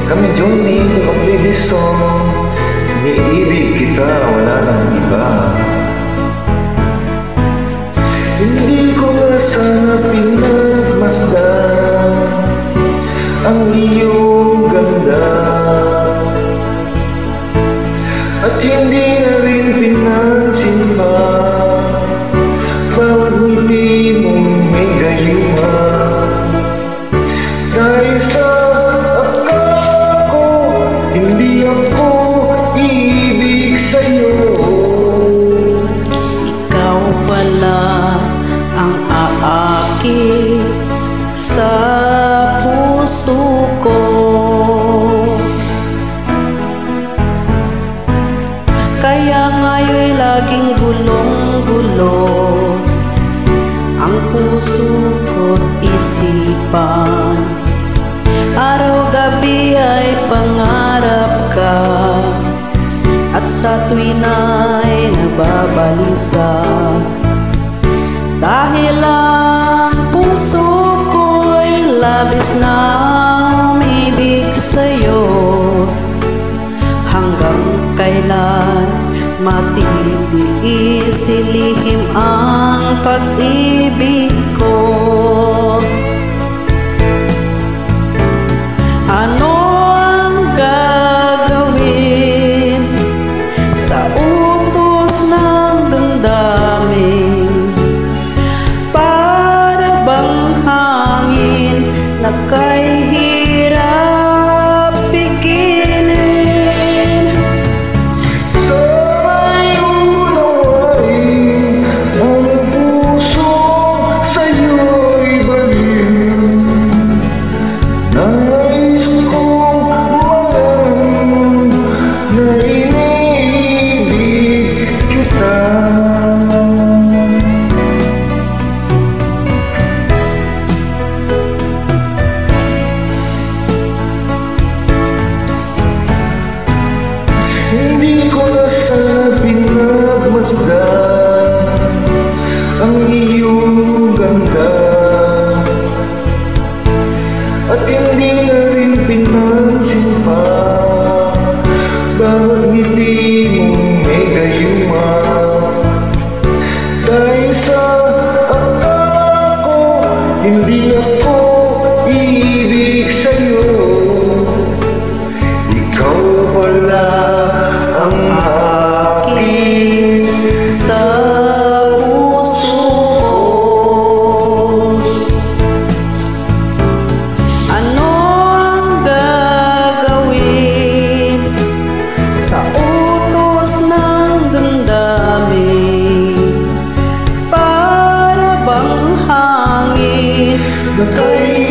Kami Johnny, ang baby song. Iniibig kita, wala nang iba. Hindi ko nga sana pinagmasdan ang iyong ganda, at hindi na rin pinansin pa bawat ngiti mong may gayuma. Dahil sa akala ko, hindi ako iibig sa'yo. Ikaw pala ang aakit sa puso ko. Kaya ngayon'y laging gulong-gulo ang puso ko't isipan. Araw-gabi ay pangarap ka, at sa tuwin ay nababalisa. Dahil ang puso ko'y labis na umibig sa'yo. Hanggang kailan matitiis ilihim ang pag-ibig ko? Ano ang gagawin sa utos ng damdamin? Para bang hangin na kay hirap pigilin? Sana'y unawain ang puso sa'yo'y baliw. Nais kong malaman na iniibig kita. Hindi ko na sana pinagmasdan ang iyong ganda, at hindi na rin pinansin pa bawat ngiti mong may gayuma. Dahil sa akala ko, hindi ako iibig sa'yo. Ikaw pala ang akin Sa puso ko, ano ang gagawin sa utos ng damdamin? Para bang hangin na kay